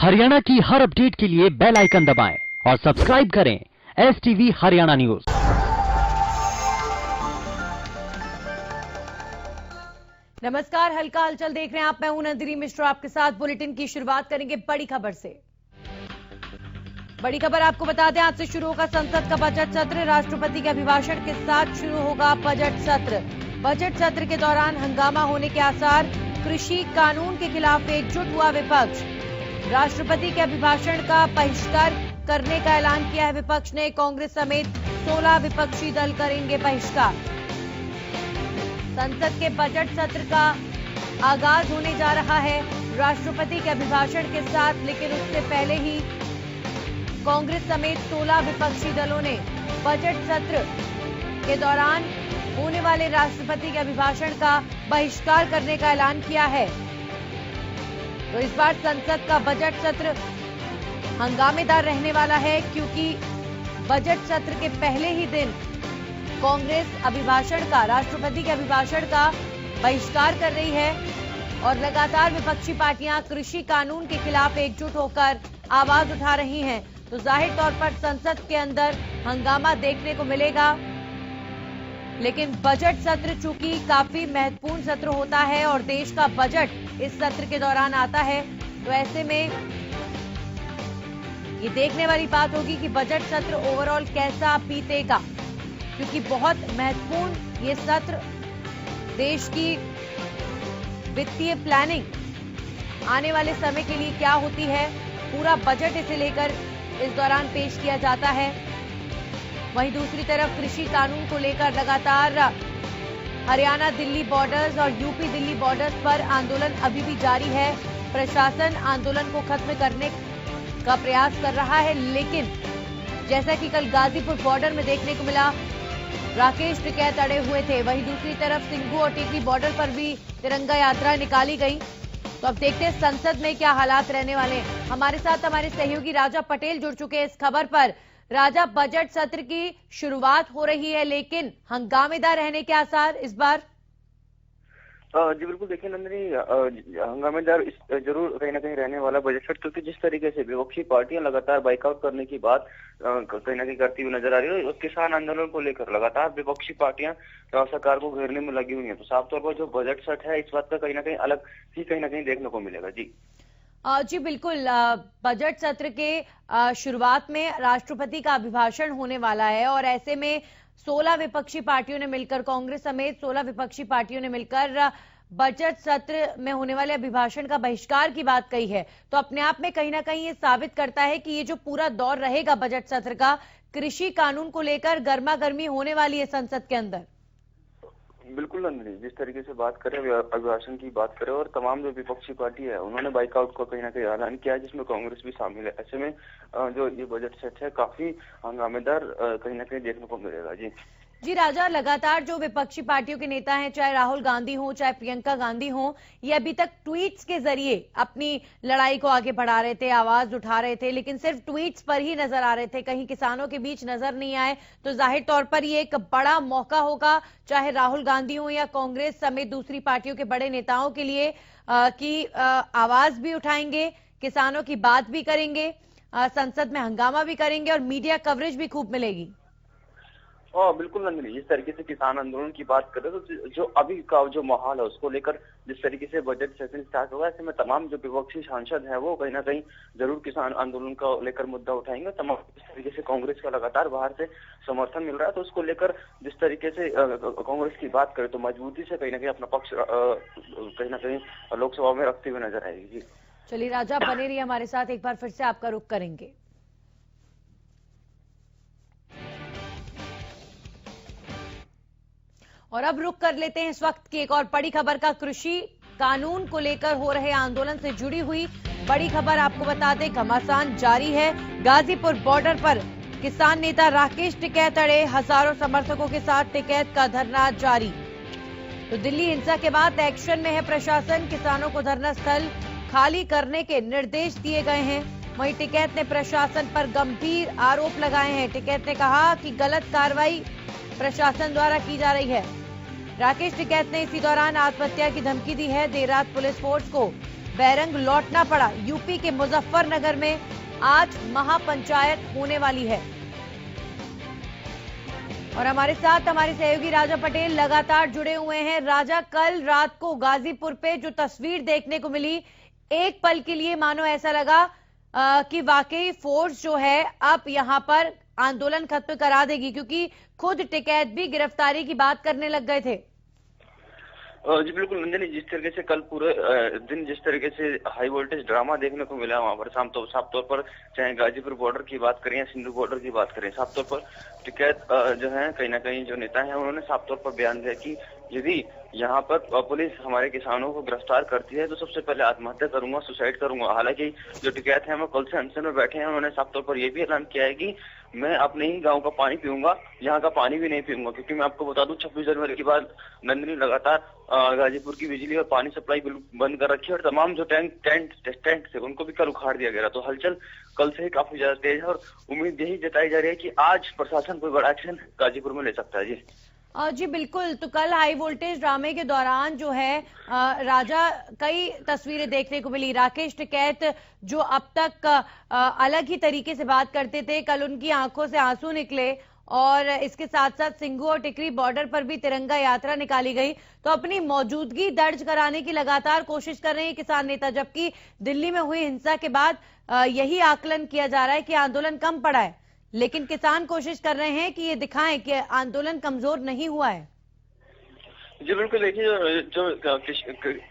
हरियाणा की हर अपडेट के लिए बेल आइकन दबाएं और सब्सक्राइब करें STV हरियाणा न्यूज। नमस्कार, हल्का हलचल देख रहे हैं आप। मैं हूं नंदिनी मिश्रा, आपके साथ बुलेटिन की शुरुआत करेंगे बड़ी खबर से। बड़ी खबर आपको बता दें, आज से शुरू होगा संसद का बजट सत्र। राष्ट्रपति के अभिभाषण के साथ शुरू होगा बजट सत्र। बजट सत्र के दौरान हंगामा होने के आसार। कृषि कानून के खिलाफ एकजुट हुआ विपक्ष। राष्ट्रपति के अभिभाषण का बहिष्कार करने का ऐलान किया है विपक्ष ने। कांग्रेस समेत 16 विपक्षी दल करेंगे बहिष्कार। संसद के बजट सत्र का आगाज होने जा रहा है राष्ट्रपति के अभिभाषण के साथ, लेकिन उससे पहले ही कांग्रेस समेत 16 विपक्षी दलों ने बजट सत्र के दौरान होने वाले राष्ट्रपति के अभिभाषण का बहिष्कार करने का ऐलान किया है। तो इस बार संसद का बजट सत्र हंगामेदार रहने वाला है, क्योंकि बजट सत्र के पहले ही दिन कांग्रेस राष्ट्रपति के अभिभाषण का बहिष्कार कर रही है और लगातार विपक्षी पार्टियां कृषि कानून के खिलाफ एकजुट होकर आवाज उठा रही हैं। तो जाहिर तौर पर संसद के अंदर हंगामा देखने को मिलेगा, लेकिन बजट सत्र चूंकि काफी महत्वपूर्ण सत्र होता है और देश का बजट इस सत्र के दौरान आता है, तो ऐसे में ये देखने वाली बात होगी कि बजट सत्र ओवरऑल कैसा बीतेगा, क्योंकि बहुत महत्वपूर्ण ये सत्र देश की वित्तीय प्लानिंग आने वाले समय के लिए क्या होती है, पूरा बजट इसे लेकर इस दौरान पेश किया जाता है। वहीं दूसरी तरफ कृषि कानून को लेकर लगातार हरियाणा दिल्ली बॉर्डर्स और यूपी दिल्ली बॉर्डर्स पर आंदोलन अभी भी जारी है। प्रशासन आंदोलन को खत्म करने का प्रयास कर रहा है, लेकिन जैसा कि कल गाजीपुर बॉर्डर में देखने को मिला, राकेश टिकैत अड़े हुए थे। वहीं दूसरी तरफ सिंघू और टिकरी बॉर्डर पर भी तिरंगा यात्रा निकाली गई। तो अब देखते हैं संसद में क्या हालात रहने वाले हैं। हमारे साथ हमारे सहयोगी राजा पटेल जुड़ चुके हैं इस खबर पर। राजा, बजट सत्र की शुरुआत हो रही है, लेकिन हंगामेदार रहने के आसार इस बार? जी बिल्कुल, देखिए नंदिनी, हंगामेदार जरूर कहीं ना कहीं रहने वाला बजट सत्र, क्योंकि जिस तरीके से विपक्षी पार्टियां लगातार बाइकआउट करने की बात कहीं ना कहीं करती हुई नजर आ रही है और किसान आंदोलन को लेकर लगातार विपक्षी पार्टियां सरकार को घेरने में लगी हुई हैं, तो साफ तौर पर जो बजट सत्र है इस बात का कहीं ना कहीं अलग ही कहीं ना कहीं देखने को मिलेगा। जी बिल्कुल, बजट सत्र के शुरुआत में राष्ट्रपति का अभिभाषण होने वाला है और ऐसे में 16 विपक्षी पार्टियों ने मिलकर, कांग्रेस समेत 16 विपक्षी पार्टियों ने मिलकर बजट सत्र में होने वाले अभिभाषण का बहिष्कार की बात कही है। तो अपने आप में कहीं ना कहीं ये साबित करता है कि ये जो पूरा दौर रहेगा बजट सत्र का, कृषि कानून को लेकर गर्मा गर्मी होने वाली है संसद के अंदर। बिल्कुल नंदिनी, जिस तरीके से बात करें, अभिभाषण की बात करें और तमाम जो विपक्षी पार्टी है उन्होंने बाइकआउट को कहीं ना कहीं ऐलान किया है, जिसमें कांग्रेस भी शामिल है। ऐसे में जो ये बजट सेट है काफी हंगामेदार कहीं ना कहीं देखने को मिलेगा। जी राजा, लगातार जो विपक्षी पार्टियों के नेता हैं, चाहे राहुल गांधी हो चाहे प्रियंका गांधी हो, ये अभी तक ट्वीट्स के जरिए अपनी लड़ाई को आगे बढ़ा रहे थे, आवाज उठा रहे थे, लेकिन सिर्फ ट्वीट्स पर ही नजर आ रहे थे, कहीं किसानों के बीच नजर नहीं आए। तो जाहिर तौर पर ये एक बड़ा मौका होगा, चाहे राहुल गांधी हो या कांग्रेस समेत दूसरी पार्टियों के बड़े नेताओं के लिए, कि आवाज भी उठाएंगे, किसानों की बात भी करेंगे, संसद में हंगामा भी करेंगे और मीडिया कवरेज भी खूब मिलेगी। बिल्कुल नंदिनी, जिस तरीके से किसान आंदोलन की बात करें तो जो अभी का जो माहौल है उसको लेकर जिस तरीके से बजट सेशन स्टार्ट होगा, ऐसे में तमाम जो विपक्षी सांसद हैं वो कहीं ना कहीं जरूर किसान आंदोलन को लेकर मुद्दा उठाएंगे। तमाम जिस तरीके से कांग्रेस का लगातार बाहर से समर्थन मिल रहा है, तो उसको लेकर जिस तरीके से कांग्रेस की बात करें तो मजबूती से कहीं ना कहीं अपना पक्ष कहीं ना कहीं लोकसभा में रखते हुए नजर आएगी। जी चलिए राजा, बने रहिए हमारे साथ, एक बार फिर से आपका रुख करेंगे। और अब रुक कर लेते हैं इस वक्त की एक और बड़ी खबर का। कृषि कानून को लेकर हो रहे आंदोलन से जुड़ी हुई बड़ी खबर आपको बता दें, घमासान जारी है। गाजीपुर बॉर्डर पर किसान नेता राकेश टिकैत अड़े, हजारों समर्थकों के साथ टिकैत का धरना जारी। तो दिल्ली हिंसा के बाद एक्शन में है प्रशासन, किसानों को धरना स्थल खाली करने के निर्देश दिए गए हैं। वहीं टिकैत ने प्रशासन पर गंभीर आरोप लगाए हैं। टिकैत ने कहा कि गलत कार्रवाई प्रशासन द्वारा की जा रही है। राकेश टिकैत ने इसी दौरान आत्महत्या की धमकी दी है। देर रात पुलिस फोर्स को बैरंग लौटना पड़ा। यूपी के मुजफ्फरनगर में आज महापंचायत होने वाली है और हमारे साथ हमारे सहयोगी राजा पटेल लगातार जुड़े हुए हैं। राजा, कल रात को गाजीपुर पे जो तस्वीर देखने को मिली, एक पल के लिए मानो ऐसा लगा कि वाकई फोर्स जो है अब यहां पर आंदोलन खत्म करा देगी, क्योंकि खुद टिकैत भी गिरफ्तारी की बात करने लग गए थे। जी बिल्कुल नंदिनी, जिस तरीके से कल पूरे दिन जिस तरीके से हाई वोल्टेज ड्रामा देखने को मिला वहां पर साफ तौर पर, चाहे गाजीपुर बॉर्डर की बात करें या सिंधु बॉर्डर की बात करें, साफ तौर पर टिकैत जो है कहीं ना कहीं जो नेता है उन्होंने साफ तौर पर बयान दिया कि यदि यहाँ पर पुलिस हमारे किसानों को गिरफ्तार करती है तो सबसे पहले आत्महत्या करूंगा, सुसाइड करूंगा। हालांकि जो टिकैत है वो कल से अनशन में बैठे हैं। उन्होंने साफ तौर पर यह भी ऐलान किया है कि मैं अपने ही गांव का पानी पीऊंगा, यहाँ का पानी भी नहीं पीऊंगा, क्योंकि मैं आपको बता दूं 26 जनवरी के बाद नंदिनी लगातार गाजीपुर की बिजली और पानी सप्लाई बंद कर रखी है और तमाम जो टेंट थे उनको भी कल उखाड़ दिया गया। तो हलचल कल से ही काफी ज्यादा तेज है और उम्मीद यही जताई जा रही है कि आज प्रशासन कोई बड़ा एक्शन गाजीपुर में ले सकता है। जी जी बिल्कुल। तो कल हाई वोल्टेज ड्रामे के दौरान जो है राजा, कई तस्वीरें देखने को मिली। राकेश टिकैत जो अब तक अलग ही तरीके से बात करते थे, कल उनकी आंखों से आंसू निकले और इसके साथ साथ सिंघू और टिकरी बॉर्डर पर भी तिरंगा यात्रा निकाली गई। तो अपनी मौजूदगी दर्ज कराने की लगातार कोशिश कर रहे हैं किसान नेता, जबकि दिल्ली में हुई हिंसा के बाद यही आकलन किया जा रहा है कि आंदोलन कम पड़ा है, लेकिन किसान कोशिश कर रहे हैं कि ये दिखाएं कि आंदोलन कमजोर नहीं हुआ है। जी बिल्कुल, देखिए जो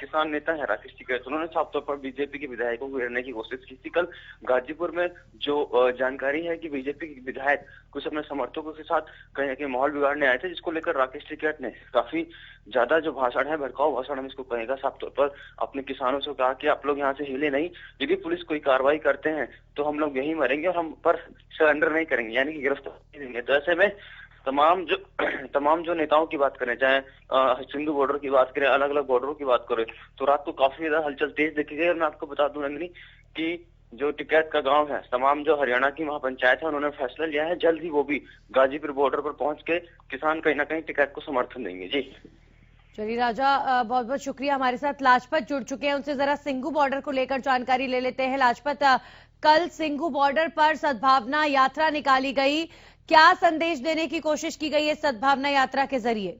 किसान नेता है राकेश टिकैत, उन्होंने साफ तौर पर बीजेपी के विधायकों को घेरने की कोशिश की थी। कल गाजीपुर में जो जानकारी है कि बीजेपी के विधायक कुछ अपने समर्थकों के साथ कहीं ना कहीं माहौल बिगाड़ने आए थे, जिसको लेकर राकेश टिकैत ने काफी ज्यादा जो भाषण है, भड़काऊ भाषण हम इसको कहेगा, साफ तौर पर अपने किसानों से कहा कि आप लोग यहाँ से हिले नहीं, यदि पुलिस कोई कार्रवाई करते हैं तो हम लोग यहीं मरेंगे और हम पर सरेंडर नहीं करेंगे, यानी कि गिरफ्तार नहीं देंगे। तो ऐसे में तमाम जो नेताओं की बात करें, चाहे सिंधु बॉर्डर की बात करें, अलग अलग बॉर्डरों की बात करें, तो रात को काफी ज्यादा हलचल तेज देखी गई। और मैं आपको बता दूं नंदिनी कि जो टिकैत का गांव है, तमाम जो हरियाणा की महापंचायत है, उन्होंने फैसला लिया है जल्द ही वो भी गाजीपुर बॉर्डर पर पहुंच के किसान कहीं ना कहीं टिकैत को समर्थन देंगे। जी चलिए राजा, बहुत बहुत शुक्रिया। हमारे साथ लाजपत जुड़ चुके हैं, उनसे जरा सिंघू बॉर्डर को लेकर जानकारी ले लेते हैं। लाजपत, कल सिंघू बॉर्डर पर सद्भावना यात्रा निकाली गई, क्या संदेश देने की कोशिश की गई है सद्भावना यात्रा के जरिए?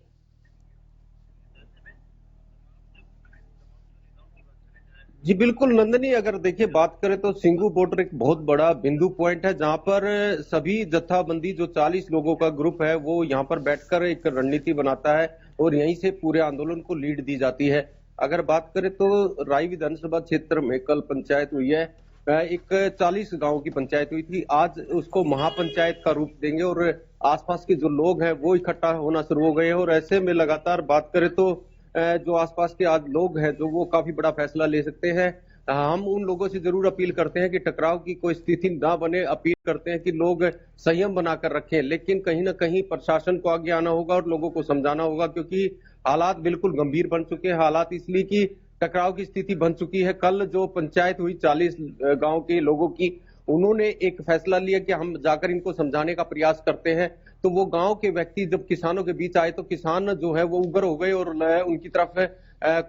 जी बिल्कुल नंदनी, अगर देखिए बात करें तो सिंघू बॉर्डर एक बहुत बड़ा बिंदु पॉइंट है, जहां पर सभी जत्थाबंदी जो 40 लोगों का ग्रुप है वो यहां पर बैठकर एक रणनीति बनाता है और यहीं से पूरे आंदोलन को लीड दी जाती है। अगर बात करें तो राई विधानसभा क्षेत्र में कल पंचायत हुई है, एक 40 गांव की पंचायत हुई थी। आज उसको महापंचायत का रूप देंगे और आसपास के जो लोग हैं वो इकट्ठा होना शुरू हो गए हैं और ऐसे में लगातार बात करें तो जो आसपास के आज लोग हैं जो वो काफी बड़ा फैसला ले सकते हैं। हम उन लोगों से जरूर अपील करते हैं कि टकराव की कोई स्थिति ना बने, अपील करते हैं कि लोग संयम बनाकर रखें, लेकिन कहीं ना कहीं प्रशासन को आगे आना होगा और लोगों को समझाना होगा, क्योंकि हालात बिल्कुल गंभीर बन चुके हैं। हालात इसलिए कि टकराव की स्थिति बन चुकी है। कल जो पंचायत हुई 40 गांव के लोगों की, उन्होंने एक फैसला लिया कि हम जाकर इनको समझाने का प्रयास करते हैं। तो वो गांव के व्यक्ति जब किसानों के बीच आए तो किसान जो है वो उग्र हो गए और उनकी तरफ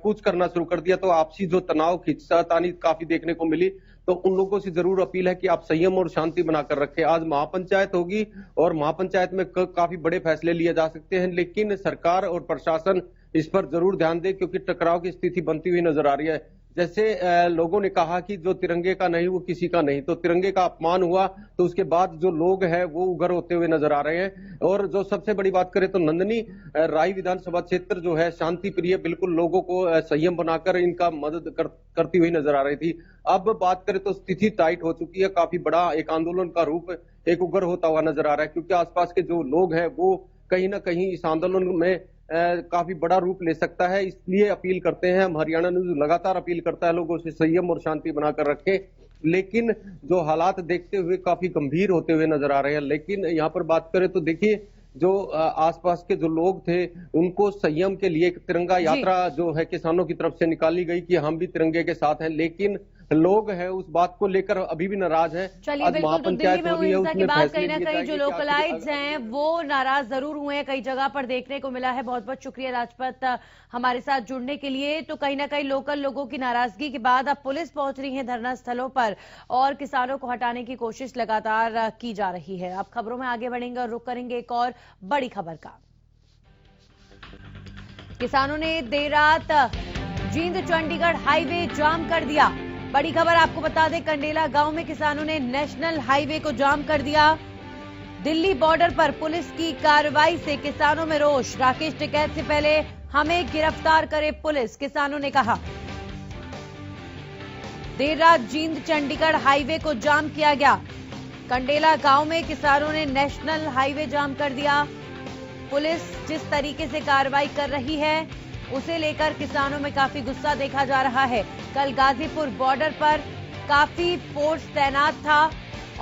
कूच करना शुरू कर दिया। तो आपसी जो तनाव, खींचातानी काफी देखने को मिली। तो उन लोगों से जरूर अपील है कि आप संयम और शांति बनाकर रखें। आज महापंचायत होगी और महापंचायत में काफी बड़े फैसले लिए जा सकते हैं, लेकिन सरकार और प्रशासन इस पर जरूर ध्यान दे, क्योंकि टकराव की स्थिति बनती हुई नजर आ रही है। जैसे लोगों ने कहा कि जो तिरंगे का नहीं वो किसी का नहीं, तो तिरंगे का अपमान हुआ तो उसके बाद जो लोग हैं वो उग्र होते हुए नजर आ रहे हैं। और जो सबसे बड़ी बात करें तो नंदनी, राई विधानसभा क्षेत्र जो है शांति प्रिय, बिल्कुल लोगों को संयम बनाकर इनका मदद करती हुई नजर आ रही थी। अब बात करें तो स्थिति टाइट हो चुकी है, काफी बड़ा एक आंदोलन का रूप एक उग्र होता हुआ नजर आ रहा है, क्योंकि आसपास के जो लोग हैं वो कहीं ना कहीं इस आंदोलन में काफी बड़ा रूप ले सकता है। इसलिए अपील करते हैं, हम हरियाणा न्यूज लगातार अपील करता है लोगों से संयम और शांति बनाकर रखें, लेकिन जो हालात देखते हुए काफी गंभीर होते हुए नजर आ रहे हैं। लेकिन यहाँ पर बात करें तो देखिए, जो आसपास के जो लोग थे उनको संयम के लिए एक तिरंगा यात्रा जो है किसानों की तरफ से निकाली गई कि हम भी तिरंगे के साथ हैं, लेकिन लोग हैं उस बात को लेकर अभी भी नाराज है। चलिए, बिल्कुल, तो दिल्ली में हुई हिंसा के बाद कहीं ना कहीं जो लोकलाइट्स हैं वो नाराज जरूर हुए हैं, कई जगह पर देखने को मिला है। बहुत बहुत शुक्रिया राजपथ हमारे साथ जुड़ने के लिए। तो कहीं ना कहीं लोकल लोगों की नाराजगी के बाद अब पुलिस पहुंच रही है धरना स्थलों पर और किसानों को हटाने की कोशिश लगातार की जा रही है। अब खबरों में आगे बढ़ेंगे और रुक करेंगे एक और बड़ी खबर का। किसानों ने देर रात जींद चंडीगढ़ हाईवे जाम कर दिया। बड़ी खबर आपको बता दें, कंडेला गांव में किसानों ने नेशनल हाईवे को जाम कर दिया। दिल्ली बॉर्डर पर पुलिस की कार्रवाई से किसानों में रोष। राकेश टिकैत से पहले हमें गिरफ्तार करे पुलिस, किसानों ने कहा। देर रात जींद चंडीगढ़ हाईवे को जाम किया गया। कंडेला गांव में किसानों ने नेशनल हाईवे जाम कर दिया। पुलिस जिस तरीके से कार्रवाई कर रही है उसे लेकर किसानों में काफी गुस्सा देखा जा रहा है। कल गाजीपुर बॉर्डर पर काफी फोर्स तैनात था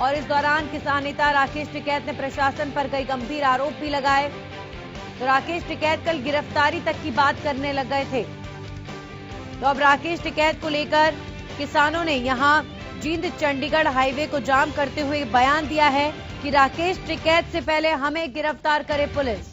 और इस दौरान किसान नेता राकेश टिकैत ने प्रशासन पर कई गंभीर आरोप भी लगाए। तो राकेश टिकैत कल गिरफ्तारी तक की बात करने लग गए थे। तो अब राकेश टिकैत को लेकर किसानों ने यहां जींद चंडीगढ़ हाईवे को जाम करते हुए बयान दिया है कि राकेश टिकैत से पहले हमें गिरफ्तार करे पुलिस।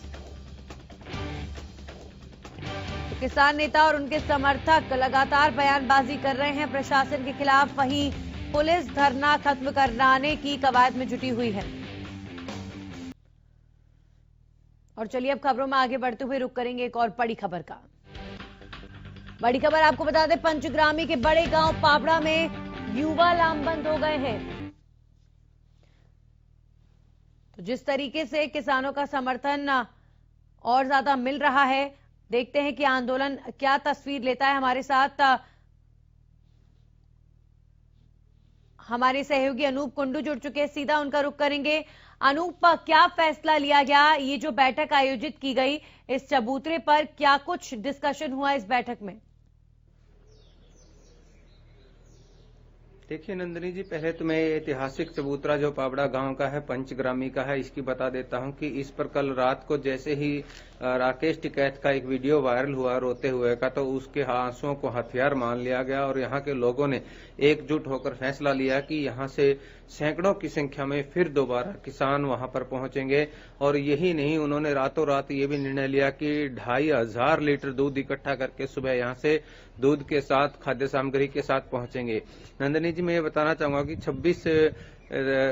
किसान नेता और उनके समर्थक लगातार बयानबाजी कर रहे हैं प्रशासन के खिलाफ, वहीं पुलिस धरना खत्म कराने की कवायद में जुटी हुई है। और चलिए अब खबरों में आगे बढ़ते हुए रुक करेंगे एक और बड़ी खबर का। बड़ी खबर आपको बता दें, पंचग्रामी के बड़े गांव पाबड़ा में युवा लामबंद हो गए हैं। तो जिस तरीके से किसानों का समर्थन और ज्यादा मिल रहा है, देखते हैं कि आंदोलन क्या तस्वीर लेता है। हमारे साथ हमारे सहयोगी अनूप कुंडू जुड़ चुके हैं, सीधा उनका रुख करेंगे। अनूप, क्या फैसला लिया गया? ये जो बैठक आयोजित की गई इस चबूतरे पर, क्या कुछ डिस्कशन हुआ इस बैठक में? देखिए नंदिनी जी, पहले तो मैं ऐतिहासिक चबूतरा जो पाबड़ा गांव का है, पंचग्रामी का है, इसकी बता देता हूं कि इस पर कल रात को जैसे ही राकेश टिकैत का एक वीडियो वायरल हुआ रोते हुए का, तो उसके आंसुओं को हथियार मान लिया गया और यहां के लोगों ने एकजुट होकर फैसला लिया कि यहां से सैकड़ों की संख्या में फिर दोबारा किसान वहां पर पहुंचेंगे। और यही नहीं, उन्होंने रातों रात ये भी निर्णय लिया कि 2500 लीटर दूध इकट्ठा करके सुबह यहां से दूध के साथ खाद्य सामग्री के साथ पहुंचेंगे। नंदिनी जी, मैं ये बताना चाहूंगा कि 26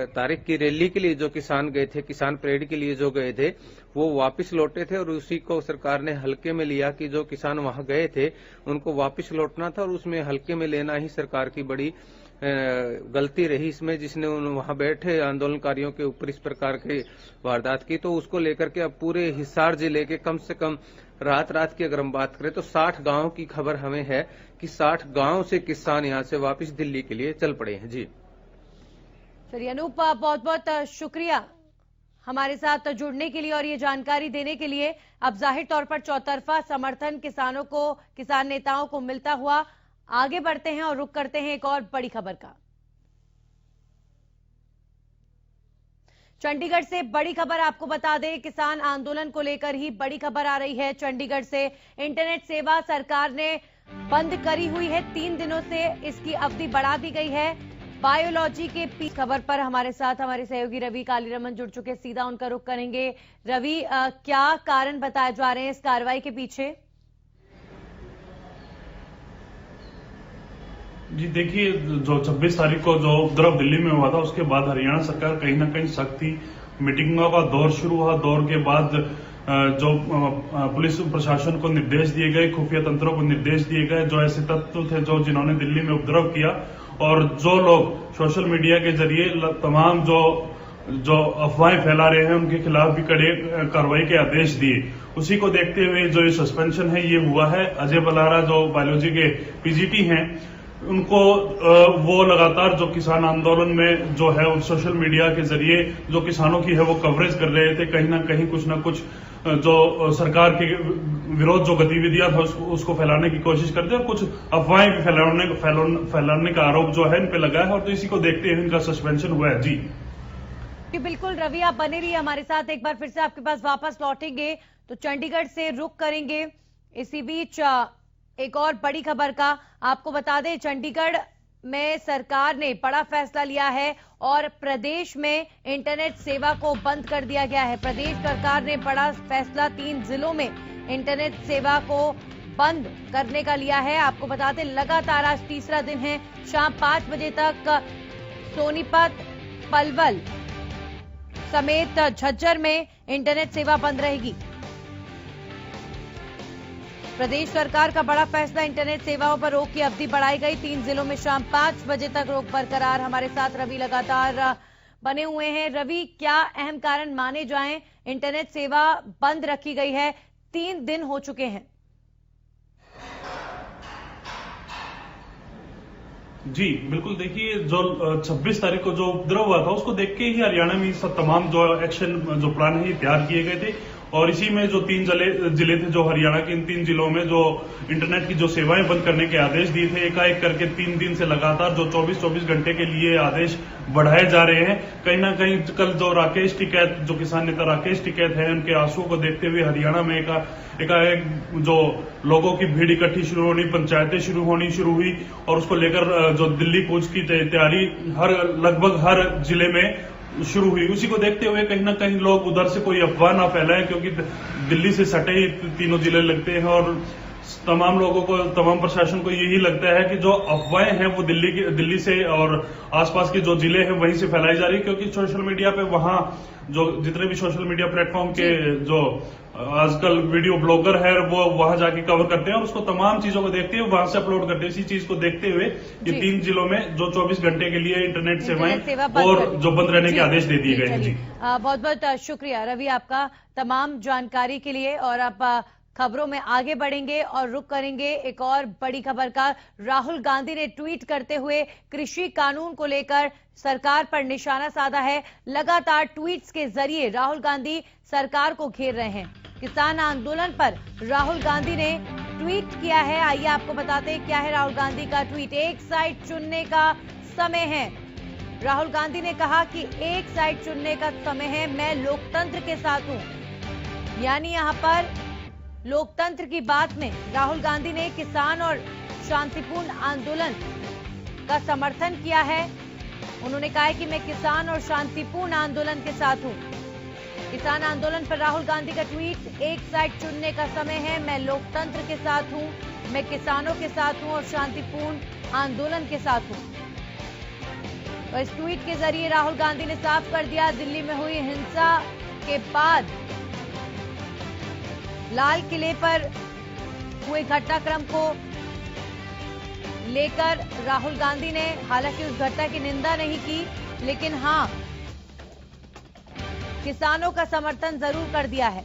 तारीख की रैली के लिए जो किसान गए थे, किसान परेड के लिए जो गए थे, वो वापस लौटे थे और उसी को सरकार ने हल्के में लिया कि जो किसान वहां गए थे उनको वापस लौटना था और उसमें हल्के में लेना ही सरकार की बड़ी गलती रही इसमें, जिसने वहां बैठे आंदोलनकारियों के ऊपर इस प्रकार की वारदात की। तो उसको लेकर के अब पूरे हिसार जिले के कम से कम रात की अगर हम बात करें तो 60 गांव की खबर हमें है कि 60 गांव से किसान यहां से वापस दिल्ली के लिए चल पड़े हैं। जी चलिए अनूप, बहुत बहुत शुक्रिया हमारे साथ जुड़ने के लिए और ये जानकारी देने के लिए। अब जाहिर तौर पर चौतरफा समर्थन किसानों को, किसान नेताओं को मिलता हुआ आगे बढ़ते हैं और रुख करते हैं एक और बड़ी खबर का। चंडीगढ़ से बड़ी खबर आपको बता दें, किसान आंदोलन को लेकर ही बड़ी खबर आ रही है। चंडीगढ़ से इंटरनेट सेवा सरकार ने बंद करी हुई है, 3 दिनों से इसकी अवधि बढ़ा दी गई है। बायोलॉजी के पीछे खबर पर हमारे साथ हमारे सहयोगी रवि कालीरमन जुड़ चुके, सीधा उनका रुख करेंगे। रवि, क्या कारण बताए जा रहे हैं इस कार्रवाई के पीछे? जी देखिए, जो 26 तारीख को जो उपद्रव दिल्ली में हुआ था उसके बाद हरियाणा सरकार कहीं ना कहीं सख्ती, मीटिंगों का दौर शुरू हुआ। दौर के बाद जो पुलिस प्रशासन को निर्देश दिए गए, खुफिया तंत्रों को निर्देश दिए गए, जो ऐसे तत्व थे जो जिन्होंने दिल्ली में उपद्रव किया और जो लोग सोशल मीडिया के जरिए तमाम जो अफवाहें फैला रहे हैं उनके खिलाफ भी कड़े कार्रवाई के आदेश दिए। उसी को देखते हुए जो ये सस्पेंशन है ये हुआ है। अजय बलारा जो बायोलॉजी के पीजीटी हैं, उनको वो लगातार जो किसान आंदोलन में जो है सोशल मीडिया के जरिए जो किसानों की है वो कवरेज कर रहे थे। कहीं ना कहीं कुछ ना कुछ जो सरकार के विरोध जो गतिविधियां था उसको फैलाने की कोशिश करते हैं और कुछ अफवाहें भी फैलाने का आरोप जो है इन पे लगा है। और तो इसी को देखते हुए इनका सस्पेंशन हुआ है। जी बिल्कुल रवि, आप बने रहिए हमारे साथ, एक बार फिर से आपके पास वापस लौटेंगे तो चंडीगढ़ से रुख करेंगे। इसी बीच एक और बड़ी खबर का आपको बता दें, चंडीगढ़ में सरकार ने बड़ा फैसला लिया है और प्रदेश में इंटरनेट सेवा को बंद कर दिया गया है। प्रदेश सरकार ने बड़ा फैसला 3 जिलों में इंटरनेट सेवा को बंद करने का लिया है। आपको बता दें, लगातार आज तीसरा दिन है, शाम 5 बजे तक सोनीपत, पलवल समेत झज्जर में इंटरनेट सेवा बंद रहेगी। प्रदेश सरकार का बड़ा फैसला, इंटरनेट सेवाओं पर रोक की अवधि बढ़ाई गई। 3 जिलों में शाम 5 बजे तक रोक बरकरार। हमारे साथ रवि लगातार बने हुए हैं। रवि, क्या अहम कारण माने जाएं, इंटरनेट सेवा बंद रखी गई है, 3 दिन हो चुके हैं। जी बिल्कुल, देखिए जो 26 तारीख को जो उपद्रव हुआ था उसको देख के ही हरियाणा में सब तमाम जो एक्शन जो प्लान है तैयार किए गए थे और इसी में जो 3 जिले थे जो हरियाणा के, इन 3 जिलों में जो इंटरनेट की जो सेवाएं बंद करने के आदेश दिए थे, एकाएक करके 3 दिन से लगातार जो 24-24 घंटे के लिए आदेश बढ़ाए जा रहे हैं। कहीं ना कहीं कल जो राकेश टिकैत, जो किसान नेता राकेश टिकैत है, उनके आंसुओं को देखते हुए हरियाणा में एकाएक जो लोगों की भीड़ इकट्ठी शुरू होनी, पंचायतें शुरू हुई और उसको लेकर जो दिल्ली कूच की तैयारी लगभग हर जिले में शुरू हुई। उसी को देखते हुए कहीं ना कहीं लोग उधर से कोई अफवाह ना फैलाएं, क्योंकि दिल्ली से सटे ही तीनों जिले लगते हैं और तमाम लोगों को, तमाम प्रशासन को यही लगता है कि जो अफवाहें हैं वो दिल्ली से और आसपास के जो जिले हैं वहीं से फैलाई जा रही है, क्योंकि सोशल मीडिया पे वहां जो जितने भी सोशल मीडिया प्लेटफॉर्म के जो आजकल वीडियो ब्लॉगर है वो वहां जाके कवर करते हैं और उसको तमाम चीजों को देखते हुए वहां से अपलोड करते हैं। इसी चीज को देखते हुए ये 3 जिलों में जो 24 घंटे के लिए इंटरनेट सेवाएं और जो बंद रहने के आदेश दे दिए गए हैं। जी बहुत बहुत शुक्रिया रवि आपका तमाम जानकारी के लिए। और अब खबरों में आगे बढ़ेंगे और रुख करेंगे एक और बड़ी खबर का। राहुल गांधी ने ट्वीट करते हुए कृषि कानून को लेकर सरकार पर निशाना साधा है। लगातार ट्वीट्स के जरिए राहुल गांधी सरकार को घेर रहे हैं। किसान आंदोलन पर राहुल गांधी ने ट्वीट किया है। आइए आपको बताते हैं क्या है राहुल गांधी का ट्वीट। एक साइड चुनने का समय है। राहुल गांधी ने कहा कि एक साइड चुनने का समय है, मैं लोकतंत्र के साथ हूं। यानी यहां पर लोकतंत्र की बात में राहुल गांधी ने किसान और शांतिपूर्ण आंदोलन का समर्थन किया है। उन्होंने कहा है कि मैं किसान और शांतिपूर्ण आंदोलन के साथ हूं। किसान आंदोलन पर राहुल गांधी का ट्वीट, एक साइड चुनने का समय है, मैं लोकतंत्र के साथ हूं, मैं किसानों के साथ हूं और शांतिपूर्ण आंदोलन के साथ हूं। तो इस ट्वीट के जरिए राहुल गांधी ने साफ कर दिया, दिल्ली में हुई हिंसा के बाद लाल किले पर हुए घटनाक्रम को लेकर राहुल गांधी ने हालांकि उस घटना की निंदा नहीं की, लेकिन हां किसानों का समर्थन जरूर कर दिया है।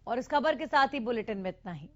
और इस खबर के साथ ही बुलेटिन में इतना ही।